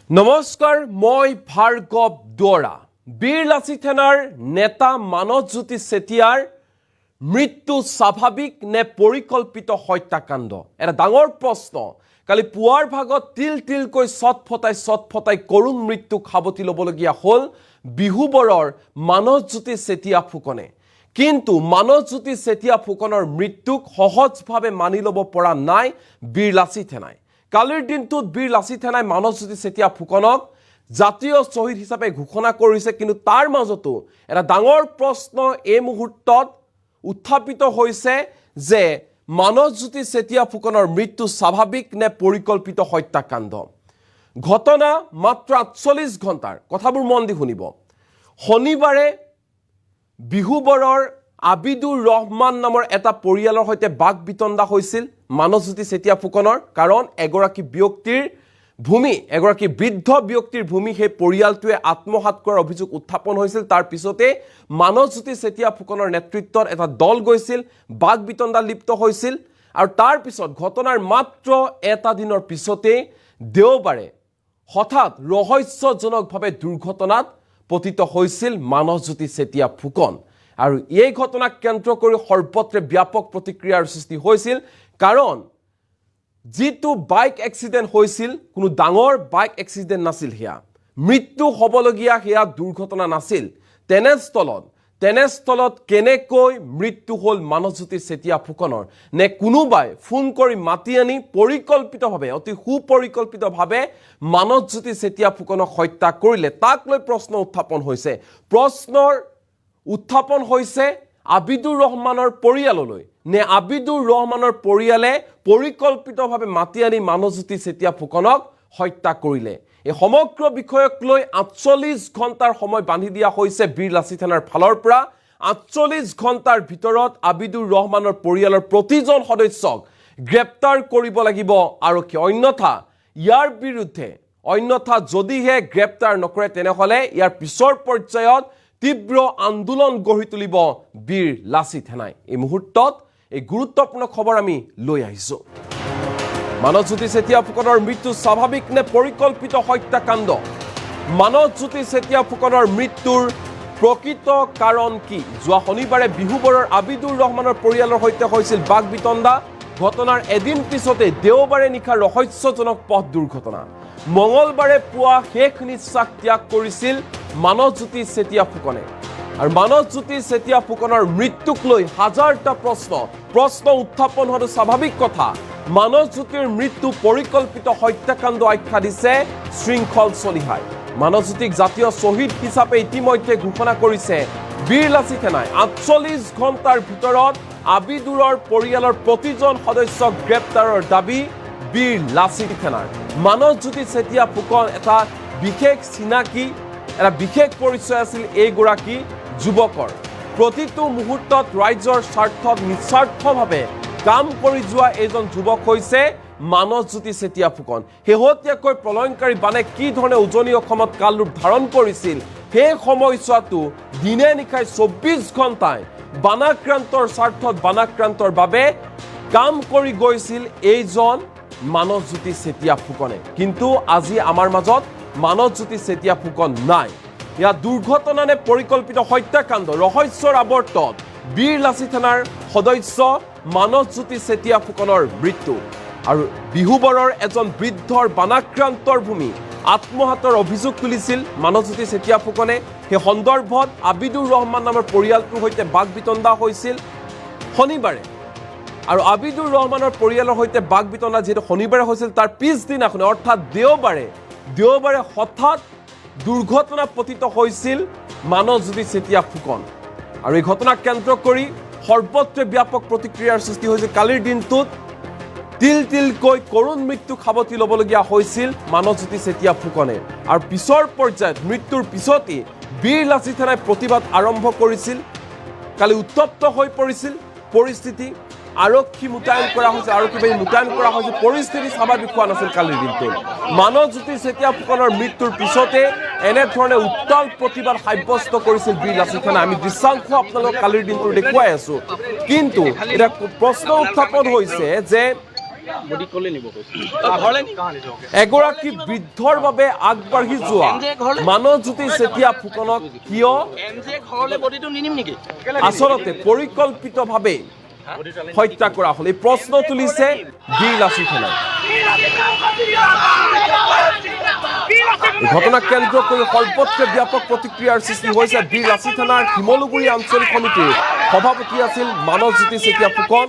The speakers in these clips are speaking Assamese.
নমস্কাৰ, মই ভাৰ্গৱ দুৱৰা। বীৰ লাচিত সেনাৰ নেতা মানৱজ্যোতি চেতিয়াৰ মৃত্যু স্বাভাৱিক নে পৰিকল্পিত হত্যাকাণ্ড? এটা ডাঙৰ প্ৰশ্ন। কালি পুৱাৰ ভাগত তিল তিলকৈ চটফটাই কৰুণ মৃত্যুক সাৱটি ল'বলগীয়া হ'ল বিহুবৰৰ মানৱজ্যোতি চেতিয়া ফুকনে। কিন্তু মানৱজ্যোতি চেতিয়া ফুকনৰ মৃত্যুক সহজভাৱে মানি ল'ব পৰা নাই বীৰ লাচিত সেনাই। কালিৰ দিনটোত বীৰ লাচিত সেনাই মানৱজ্যোতি চেতিয়া ফুকনক জাতীয় শ্বহীদ হিচাপে ঘোষণা কৰিছে, কিন্তু তাৰ মাজতো এটা ডাঙৰ প্ৰশ্ন এই মুহূৰ্তত উত্থাপিত হৈছে যে মানৱজ্যোতি চেতিয়া ফুকনৰ মৃত্যু স্বাভাৱিক নে পৰিকল্পিত হত্যাকাণ্ড। ঘটনা মাত্ৰ ৪৮ ঘণ্টাৰ, কথাবোৰ মন দি শুনিব। শনিবাৰে বিহুবৰৰ আবিদুৰ ৰহমান নামৰ এটা পৰিয়ালৰ সৈতে বাক বিতণ্ডা হৈছিল মানৱজ্যোতি চেতিয়া ফুকনৰ, কাৰণ এগৰাকী ব্যক্তিৰ ভূমি, এগৰাকী বৃদ্ধ ব্যক্তিৰ ভূমি সেই পৰিয়ালটোৱে আত্মসাৎ কৰাৰ অভিযোগ উত্থাপন হৈছিল। তাৰ পিছতে মানৱজ্যোতি চেতিয়া ফুকনৰ নেতৃত্বত এটা দল গৈছিল, বাক বিতণ্ডা লিপ্ত হৈছিল, আৰু তাৰ পিছত ঘটনাৰ মাত্ৰ এটা দিনৰ পিছতে দেওবাৰে হঠাৎ ৰহস্যজনকভাৱে দুৰ্ঘটনাত পতিত হৈছিল মানৱজ্যোতি চেতিয়া ফুকন। আৰু এই ঘটনাক কেন্দ্ৰ কৰি সৰ্বত্ৰে ব্যাপক প্ৰতিক্ৰিয়াৰ সৃষ্টি হৈছিল, কাৰণ যিটো বাইক এক্সিডেণ্ট হৈছিল কোনো ডাঙৰ বাইক এক্সিডেণ্ট নাছিল, সেয়া মৃত্যু হ'বলগীয়া সেয়া দুৰ্ঘটনা নাছিল। তেনেস্থলত কেনেকৈ মৃত্যু হ'ল মানৱজ্যোতি চেতিয়া ফুকনৰ? নে কোনোবাই ফোন কৰি মাতি আনি পৰিকল্পিতভাৱে, অতি সুপৰিকল্পিতভাৱে মানৱজ্যোতি চেতিয়া ফুকনক হত্যা কৰিলে? তাক লৈ প্ৰশ্ন উত্থাপন হৈছে। প্ৰশ্নৰ উত্থাপন হৈছে আবিদুৰ ৰহমানৰ পৰিয়াললৈ, নে আবিদুৰ ৰহমানৰ পৰিয়ালে পৰিকল্পিতভাৱে মাতি আনি মানৱজ্যোতি চেতিয়া ফুকনক হত্যা কৰিলে? এই সমগ্ৰ বিষয়ক লৈ ৪৮ ঘণ্টাৰ সময় বান্ধি দিয়া হৈছে বীৰ লাচিত সেনাৰ ফালৰ পৰা। ৪৮ ঘণ্টাৰ ভিতৰত আবিদুৰ ৰহমানৰ পৰিয়ালৰ প্ৰতিজন সদস্যক গ্ৰেপ্তাৰ কৰিব লাগিব আৰক্ষী, অন্যথা যদিহে গ্ৰেপ্তাৰ নকৰে তেনেহ'লে ইয়াৰ পিছৰ পৰ্যায়ত তীব্ৰ আন্দোলন গঢ়ি তুলিব বীৰ লাচিত সেনাই। এই মুহূৰ্তত এই গুৰুত্বপূৰ্ণ খবৰ আমি লৈ আহিছোঁ। মানৱজ্যোতি চেতিয়া ফুকনৰ মৃত্যু স্বাভাৱিক নে পৰিকল্পিত হত্যাকাণ্ড? মানৱজ্যোতি চেতিয়া ফুকনৰ মৃত্যুৰ প্ৰকৃত কাৰণ কি? যোৱা শনিবাৰে বিহুবৰৰ আবিদুৰ ৰহমানৰ পৰিয়ালৰ সৈতে হৈছিল বাক বিতণ্ডা। ঘটনাৰ এদিন পিছতে দেওবাৰে নিশা ৰহস্যজনক পথ দুৰ্ঘটনা। মঙলবাৰে পুৱা শেষ নিশ্বাস ত্যাগ কৰিছিল মানৱজ্যোতি চেতিয়া ফুকনে। আৰু মানৱজ্যোতি চেতিয়া ফুকনৰ মৃত্যুক লৈ হাজাৰটা প্ৰশ্ন উত্থাপন হোৱাটো স্বাভাৱিক কথা। মানৱজ্যোতিৰ মৃত্যু পৰিকল্পিত হত্যাকাণ্ড আখ্যা দিছে শৃংখল চলিহাই। মানৱজ্যোতিক জাতীয় শ্বহীদ হিচাপে ইতিমধ্যে ঘোষণা কৰিছে বীৰ লাচিত সেনাই। ৪৮ ঘণ্টাৰ ভিতৰত আবিদুৰৰ পৰিয়ালৰ প্ৰতিজন সদস্যক গ্ৰেপ্তাৰৰ দাবী বীৰ লাচিত সেনাৰ। মানৱজ্যোতি চেতিয়া ফুকন এটা বিশেষ চিনাকি, এটা বিশেষ পৰিচয় আছিল এইগৰাকী যুৱকৰ। প্ৰতিটো মুহূৰ্তত ৰাইজৰ স্বাৰ্থত নিস্বাৰ্থভাৱে কাম কৰি যোৱা এইজন যুৱক হৈছে মানৱজ্যোতি চেতিয়া ফুকন। শেহতীয়াকৈ প্ৰলয়ংকাৰী বানে কি ধৰণে উজনি অসমত কাল ৰূপ ধাৰণ কৰিছিল, সেই সময়ছোৱাতো দিনে নিশাই ২৪ ঘণ্টাই বানাক্ৰান্তৰ স্বাৰ্থত, বানাক্ৰান্তৰ বাবে কাম কৰি গৈছিল এইজন মানৱজ্যোতি চেতিয়া ফুকনে। কিন্তু আজি আমাৰ মাজত মানৱজ্যোতি চেতিয়া ফুকন নাই। ইয়াত দুৰ্ঘটনা নে পৰিকল্পিত হত্যাকাণ্ড? ৰহস্যৰ আৱৰ্তত বীৰ লাচিত সেনাৰ সদস্য মানৱজ্যোতি চেতিয়া ফুকনৰ মৃত্যু। আৰু বিহুবৰৰ এজন বৃদ্ধৰ বানাক্ৰান্তৰ ভূমি আত্মসাতৰ অভিযোগ তুলিছিল মানৱজ্যোতি চেতিয়া ফুকনে। সেই সন্দৰ্ভত আবিদুৰ ৰহমান নামৰ পৰিয়ালটোৰ সৈতে বাক বিতণ্ডা হৈছিল শনিবাৰে। আৰু আবিদুৰ ৰহমানৰ পৰিয়ালৰ সৈতে বাক বিতণ্ডা যিহেতু শনিবাৰে হৈছিল, তাৰ পিছদিনাখনে অৰ্থাৎ দেওবাৰে হঠাৎ দুৰ্ঘটনা পতিত হৈছিল মানৱজ্যোতি চেতিয়া ফুকন। আৰু এই ঘটনাক কেন্দ্ৰ কৰি সৰ্বত্ৰে ব্যাপক প্ৰতিক্ৰিয়াৰ সৃষ্টি হৈছিল। কালিৰ দিনটোত তিল তিলকৈ কৰুণ মৃত্যুক সাৱটি ল'বলগীয়া হৈছিল মানৱজ্যোতি চেতিয়া ফুকনে। আৰু পিছৰ পৰ্যায়ত মৃত্যুৰ পিছতেই বীৰ লাচিত সেনাই প্ৰতিবাদ আৰম্ভ কৰিছিল। কালি উত্তপ্ত হৈ পৰিছিল পৰিস্থিতি। আৰক্ষী মোতায়েন কৰা হৈছিল, আৰক্ষী বাহিনী মোতায়েন কৰা হৈছিল। পৰিস্থিতি স্বাভাৱিক হোৱা নাছিল কালিৰ দিনটোত। মানৱজ্যোতি চেতিয়া ফুকনৰ মৃত্যুৰ পিছতে এনেধৰণে উত্তাল প্ৰতিবাদ সাব্যস্ত কৰিছিল বীৰ লাচিত সেনাই। আমি দৃশ্যাংশ আপোনালোকক কালিৰ দিনটো দেখুৱাই আছো। কিন্তু এতিয়া প্ৰশ্ন উত্থাপন হৈছে যে এগৰাকী বৃদ্ধৰ বাবে আগবাঢ়ি যোৱা মানৱজ্যোতি চেতিয়া ফুকনক কিয় আচলতে পৰিকল্পিতভাৱে হত্যা কৰা হ'ল এই প্ৰশ্ন তুলিছে বীৰ লাচিত সেনাই। ঘটনাক কেন্দ্ৰ কৰি সৰ্বত্ৰে ব্যাপক প্ৰতিক্ৰিয়াৰ সৃষ্টি হৈছে। বীৰ লাচিত সেনাৰ শিমলুগুৰি আঞ্চলিক সমিতিৰ সভাপতি আছিল মানৱজ্যোতি চেতিয়া ফুকন।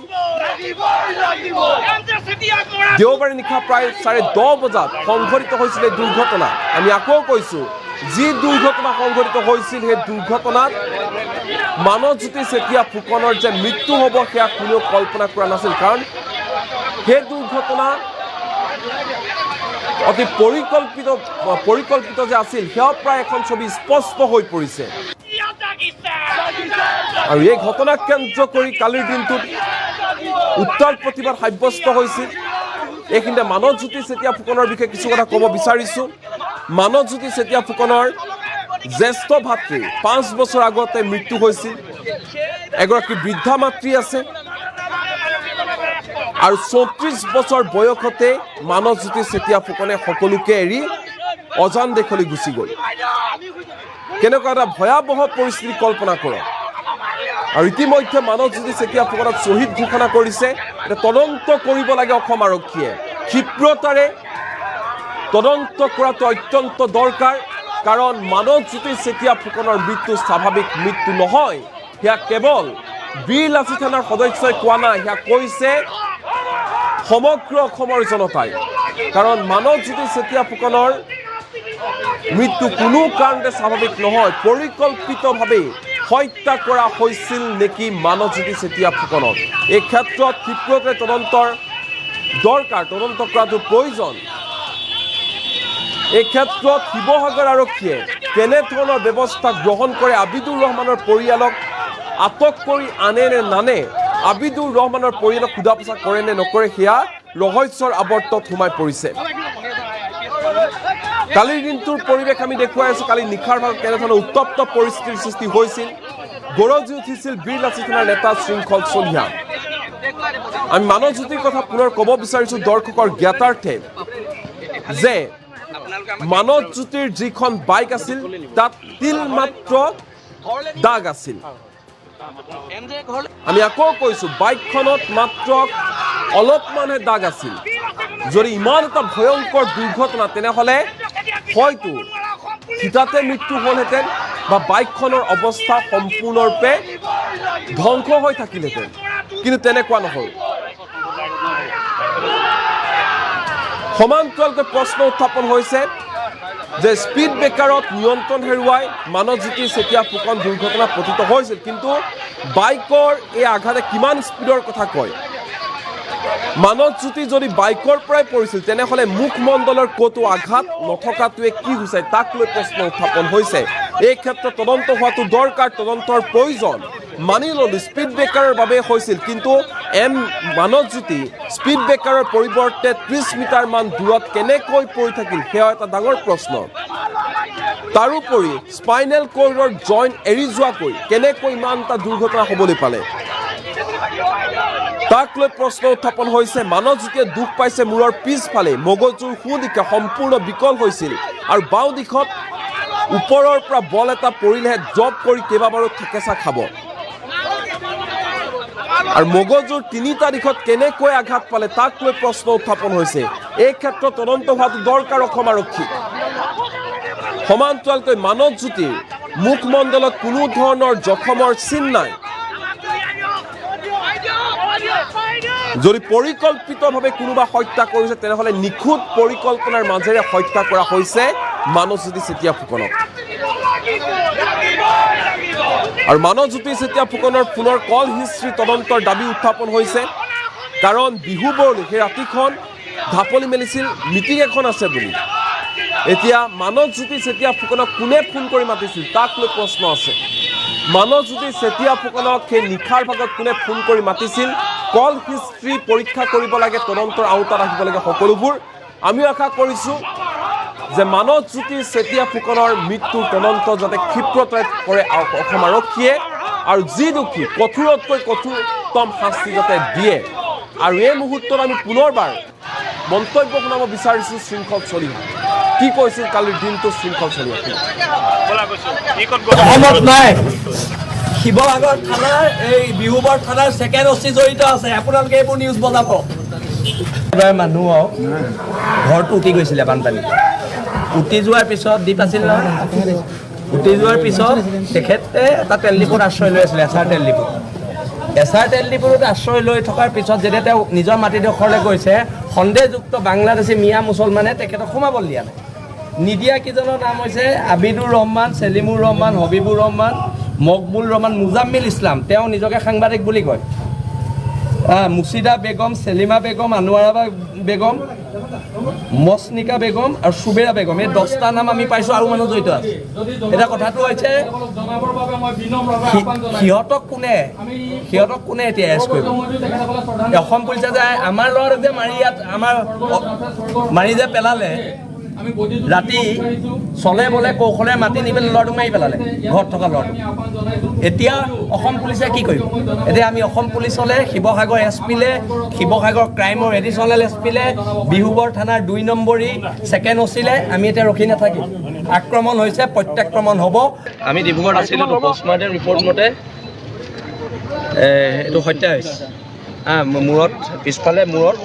দেওবাৰে নিশা প্ৰায় 10:30 বজাত সংঘটিত হৈছিল এই দুৰ্ঘটনা। আমি আকৌ কৈছোঁ, যি দুৰ্ঘটনা সংঘটিত হৈছিল সেই দুৰ্ঘটনাত মানৱজ্যোতি চেতিয়া ফুকনৰ যে মৃত্যু হ'ব সেয়া কোনেও কল্পনা কৰা নাছিল, কাৰণ সেই দুৰ্ঘটনা অতি পৰিকল্পিত যে আছিল সেয়া প্ৰায় এখন ছবি স্পষ্ট হৈ পৰিছে। আৰু এই ঘটনাক কেন্দ্ৰ কৰি কালিৰ দিনটোত উত্তাল প্ৰতিবাদ সাব্যস্ত হৈছিল। এইখিনিতে মানৱজ্যোতি চেতিয়া ফুকনৰ বিষয়ে কিছু কথা ক'ব বিচাৰিছোঁ। মানৱজ্যোতি চেতিয়া ফুকনৰ জ্যেষ্ঠ ভাতৃ 5 বছৰ আগতে মৃত্যু হৈছিল। এগৰাকী বৃদ্ধা মাতৃ আছে আৰু 34 বছৰ বয়সতে মানৱজ্যোতি চেতিয়া ফুকনে সকলোকে এৰি অজান দেশলৈ গুচি গ'ল। কেনেকুৱা এটা ভয়াৱহ পৰিস্থিতি কল্পনা কৰক। আৰু ইতিমধ্যে মানৱজ্যোতি চেতিয়া ফুকনক শ্বহীদ ঘোষণা কৰিছে। এটা তদন্ত কৰিব লাগে অসম আৰক্ষীয়ে, ক্ষীপ্ৰতাৰে তদন্ত কৰাটো অত্যন্ত দৰকাৰ, কাৰণ মানৱজ্যোতি চেতিয়া ফুকনৰ মৃত্যু স্বাভাৱিক মৃত্যু নহয়। সেয়া কেৱল বীৰ লাচিত সেনাৰ সদস্যই কোৱা নাই, সেয়া কৈছে সমগ্ৰ অসমৰ জনতাই। কাৰণ মানৱজ্যোতি চেতিয়া ফুকনৰ মৃত্যু কোনো কাৰণতে স্বাভাৱিক নহয়, পৰিকল্পিতভাৱে হত্যা কৰা হৈছিল নেকি মানৱজ্যোতি চেতিয়া ফুকনক। এই ক্ষেত্ৰত ক্ষীপ্ৰতাৰে তদন্তৰ দৰকাৰ, তদন্ত কৰাটো প্ৰয়োজন। এই ক্ষেত্ৰত শিৱসাগৰ আৰক্ষীয়ে কেনেধৰণৰ ব্যৱস্থা গ্ৰহণ কৰে, আবিদুৰ ৰহমানৰ পৰিয়ালক আটক কৰি আনে নে নানে, আবিদুৰ ৰহমানৰ পৰিয়ালক সোধা পোছা কৰে নে নকৰে, সেয়া ৰহস্যৰ আৱৰ্তত সোমাই পৰিছে। কালিৰ দিনটোৰ পৰিৱেশ আমি দেখুৱাই আছোঁ। কালি নিশাৰ ভাগত কেনেধৰণৰ উত্তপ্ত পৰিস্থিতিৰ সৃষ্টি হৈছিল। গৰজি উঠিছিল বীৰ লাচিত সেনাৰ নেতা শৃংখল চলিহা। আমি মানৱজ্যোতিৰ কথা পুনৰ ক'ব বিচাৰিছোঁ দৰ্শকৰ জ্ঞাতাৰ্থে যে মানৱজ্যোতিৰ যিখন বাইক আছিল তাত তিল মাত্ৰ দাগ আছিল। আমি আকৌ কৈছোঁ বাইকখনত মাত্ৰ অলপমানহে দাগ আছিল। যদি ইমান এটা ভয়ংকৰ দুৰ্ঘটনা তেনেহ'লে হয়তো থিতাতে মৃত্যু হ'লহেঁতেন বা বাইকখনৰ অৱস্থা সম্পূৰ্ণৰূপে ধ্বংস হৈ থাকিলহেঁতেন, কিন্তু তেনেকুৱা নহ'ল। সমান্তৰালকৈ প্ৰশ্ন উত্থাপন হৈছে যে স্পীড ব্ৰেকাৰত নিয়ন্ত্ৰণ হেৰুৱাই মানৱজ্যোতি চেতিয়া ফুকন দুৰ্ঘটনা পতিত হৈছিল, কিন্তু বাইকৰ এই আঘাতে কিমান স্পীডৰ কথা কয়। মানৱজ্যোতি যদি বাইকৰ পৰাই পৰিছিল তেনেহ'লে মুখমণ্ডলৰ ক'তো আঘাত নথকাটোৱে কি সূচায়, তাক লৈ প্ৰশ্ন উত্থাপন হৈছে। এই ক্ষেত্ৰত তদন্ত হোৱাটো দৰকাৰ, তদন্তৰ প্ৰয়োজন। মানি ল'লো স্পীড ব্ৰেকাৰৰ বাবে হৈছিল, কিন্তু মানৱজ্যোতি স্পীড ব্ৰেকাৰৰ পৰিৱৰ্তে 30 মিটাৰমান দূৰত কেনেকৈ পৰি থাকিল সেয়া এটা ডাঙৰ প্ৰশ্ন। তাৰোপৰি স্পাইনেল কৰ্ডৰ জইণ্ট এৰি যোৱাকৈ কেনেকৈ ইমান এটা দুৰ্ঘটনা হ'বলৈ পালে, তাক লৈ প্ৰশ্ন উত্থাপন হৈছে। মানৱজ্যোতিয়ে দুখ পাইছে মূৰৰ পিছফালে, মগজুৰ সোঁদিশে সম্পূৰ্ণ বিকল হৈছিল আৰু বাওঁ দিশত ওপৰৰ পৰা বল এটা পৰিলেহে জব কৰি কেইবাবাৰো ঠেকেচা খাব। আৰু মগজুৰ 3টা দিশত কেনেকৈ আঘাত পালে তাক লৈ প্ৰশ্ন উত্থাপন হৈছে। এই ক্ষেত্ৰত তদন্ত হোৱাটো দৰকাৰ অসম আৰক্ষী। সমান্তৰালকৈ মানৱজ্যোতিৰ মুখমণ্ডলত কোনো ধৰণৰ জখমৰ চিন নাই। যদি পৰিকল্পিতভাৱে কোনোবা হত্যা কৰিছে তেনেহ'লে নিখুঁত পৰিকল্পনাৰ মাজেৰে হত্যা কৰা হৈছে মানৱজ্যোতি চেতিয়া ফুকনক। আৰু মানৱজ্যোতি চেতিয়া ফুকনৰ পুনৰ কল হিষ্ট্ৰী তদন্তৰ দাবী উত্থাপন হৈছে, কাৰণ বিহু বৰলৈ সেই ৰাতিখন ঢাপলি মেলিছিল মিটিং এখন আছে বুলি। এতিয়া মানৱজ্যোতি চেতিয়া ফুকনক কোনে ফোন কৰি মাতিছিল তাক লৈ প্ৰশ্ন আছে। মানৱজ্যোতি চেতিয়া ফুকনক সেই নিশাৰ ভাগত কোনে ফোন কৰি মাতিছিল, কল হিষ্ট্ৰী পৰীক্ষা কৰিব লাগে, তদন্তৰ আওতাত আহিব লাগে সকলোবোৰ। আমিও আশা কৰিছোঁ যে মানৱজ্যোতি চেতিয়া ফুকনৰ মৃত্যুৰ তদন্ত যাতে ক্ষীপ্ৰতাৰে কৰে অসম আৰক্ষীয়ে, আৰু যি দোষী কঠোৰতকৈ কঠোৰতম শাস্তি যাতে দিয়ে আৰু এই মুহূৰ্তত আমি পুনৰবাৰ মন্তব্য শুনাব বিচাৰিছোঁ শৃংখল চলিহা কি কৈছিল কালিৰ দিনটো শৃংখল চলিহা সহমত নাই শিৱসাগৰ থানাৰ এই বিহুবৰ থানাৰ ছেকেণ্ড অচি জড়িত আছে আপোনালোকে এইবোৰ নিউজ বজাব মানুহক ঘৰটো উটি গৈছিলে বানপানী উটি যোৱাৰ পিছত দ্বীপ আছিল নহয় উটি যোৱাৰ পিছত তেখেতে এটা তেল ডিপোত আশ্ৰয় লৈ আছিলে এছাৰ তেল ডিপোত আশ্ৰয় লৈ থকাৰ পিছত যেতিয়া তেওঁ নিজৰ মাটিডোখৰলৈ গৈছে সন্দেহযুক্ত বাংলাদেশী মিয়া মুছলমানে তেখেতক সোমাবলৈ দিয়া নাই নিদিয়া কেইজনৰ নাম হৈছে আবিদুৰ ৰহমান চেলিমুৰ ৰহমান হবিবুৰ ৰহমান মকবুল ৰহমান মুজাম্মিল ইছলাম তেওঁ নিজকে সাংবাদিক বুলি কয় মুছিদা বেগম চেলিমা বেগম আনোৱাৰা বেগম মছনিকা বেগম আৰু সুবেৰা বেগম এই 10টা নাম আমি পাইছোঁ আৰু মানুহ জড়িত আছে এটা কথাটো হৈছে সিহঁতক কোনে এতিয়া এৰেষ্ট কৰিব অসম পুলিচে যে আমাৰ ল'ৰাক যে মাৰি যে পেলালে ৰাতি চলে বলে কৌশলে মাতি নি পেলাই ল'ৰাটোক মাৰি পেলালে ঘৰত থকা ল'ৰাটো এতিয়া অসম পুলিচে কি কৰিব এতিয়া আমি অসম পুলিচলে শিৱসাগৰ এছপিলে শিৱসাগৰ ক্ৰাইমৰ এডিশ্যনেল এছপিলে বিহুবৰ থানাৰ 2 নম্বৰী ছেকেণ্ড অচিলে আমি এতিয়া ৰখি নাথাকিম আক্ৰমণ হৈছে প্ৰত্যাক্ৰমণ হ'ব আমি ডিব্ৰুগড়ত আছিলোঁ পষ্টমাৰ্টেম ৰিপৰ্ট মতে এইটো হত্যা হৈছে মূৰত পিছফালে মূৰত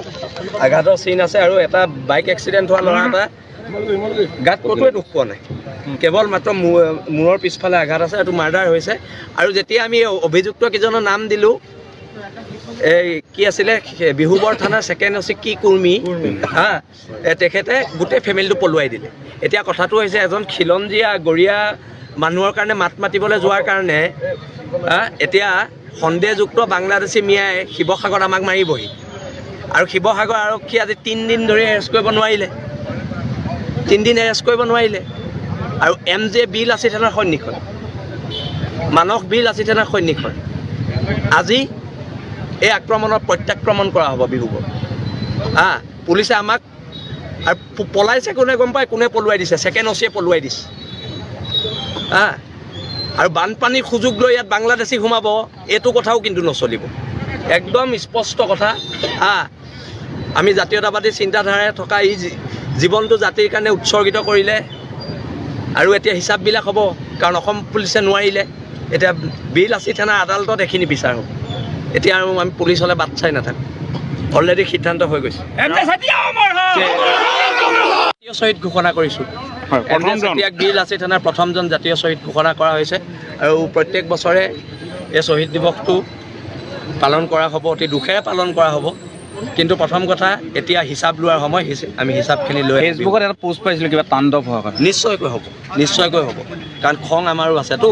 আঘাতৰ চিন আছে আৰু এটা বাইক এক্সিডেণ্ট হোৱা ল'ৰা এটা গাত ক'তোৱে দুখ পোৱা নাই কেৱল মাত্ৰ মূৰৰ পিছফালে আঘাত আছে এইটো মাৰ্ডাৰ হৈছে আৰু যেতিয়া আমি অভিযুক্ত কেইজনৰ নাম দিলোঁ এই কি আছিলে বিহুবৰ থানাৰ ছেকেণ্ড অচি কি কুৰ্মী তেখেতে গোটেই ফেমিলিটো পলুৱাই দিলে এতিয়া কথাটো হৈছে এজন খিলঞ্জীয়া গৰীয়া মানুহৰ কাৰণে মাত মাতিবলৈ যোৱাৰ কাৰণে এতিয়া সন্দেহযুক্ত বাংলাদেশী মিয়াই শিৱসাগৰত আমাক মাৰিবহি আৰু শিৱসাগৰ আৰক্ষী আজি 3 দিন ধৰি এৰেষ্ট কৰিব নোৱাৰিলে 3 দিন এৰেষ্ট কৰিব নোৱাৰিলে আৰু MJ বিল লাচি থানাৰ সন্মুখত মানস বিল লাচি থানাৰ সন্মুখত আজি এই আক্ৰমণৰ প্ৰত্যাক্ৰমণ কৰা হ'ব বিহুবৰ পুলিচে আমাক আৰু পলাইছে কোনে গম পায় কোনে পলুৱাই দিছে ছেকেণ্ড অচিয়ে পলুৱাই দিছে আৰু বানপানীৰ সুযোগ লৈ ইয়াত বাংলাদেশী সোমাব এইটো কথাও কিন্তু নচলিব একদম স্পষ্ট কথা আমি জাতীয়তাবাদী চিন্তাধাৰাৰে থকা এই জীৱনটো জাতিৰ কাৰণে উৎসৰ্গিত কৰিলে আৰু এতিয়া হিচাপবিলাক হ'ব কাৰণ অসম পুলিচে নোৱাৰিলে এতিয়া বিল লাচি থানা আদালতত এইখিনি বিচাৰ হ'ব এতিয়া আৰু আমি পুলিচলৈ বাট চাই নাথাকোঁ অলৰেডি সিদ্ধান্ত হৈ গৈছে জাতীয় শ্বহীদ ঘোষণা কৰিছোঁ বিল লাচি থানাৰ প্ৰথমজন জাতীয় শ্বহীদ ঘোষণা কৰা হৈছে আৰু প্ৰত্যেক বছৰে এই শ্বহীদ দিৱসটো পালন কৰা হ'ব অতি দুখেৰে পালন কৰা হ'ব কিন্তু প্ৰথম কথা এতিয়া হিচাপ লোৱাৰ সময় আমি হিচাপখিনি লৈ ফেচবুকত এটা পোষ্ট পাইছিলোঁ কিবা তাণ্ডৱ হোৱা কথা নিশ্চয়কৈ হ'ব কাৰণ খং আমাৰো আছেতো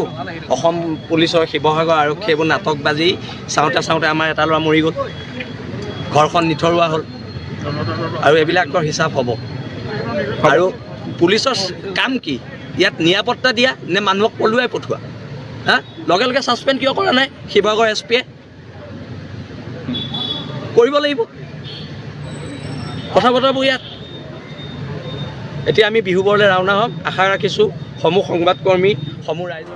অসম পুলিচৰ শিৱসাগৰ আৰক্ষী এইবোৰ নাটক বাজি চাওঁতে আমাৰ এটা ল'ৰা মৰি গ'ল ঘৰখন নিথৰুৱা হ'ল আৰু এইবিলাকৰ হিচাপ হ'ব আৰু পুলিচৰ কাম কি ইয়াত নিৰাপত্তা দিয়া নে মানুহক পলুৱাই পঠোৱা লগে লগে ছাছপেণ্ড কিয় কৰা নাই শিৱসাগৰ SPয়ে কৰিব লাগিব কথা বতৰাবোৰ ইয়াত এতিয়া আমি বিহুবৰলৈ ৰাওনা হ'ম আশা ৰাখিছোঁ সমূহ সংবাদকৰ্মী সমূহ ৰাইজ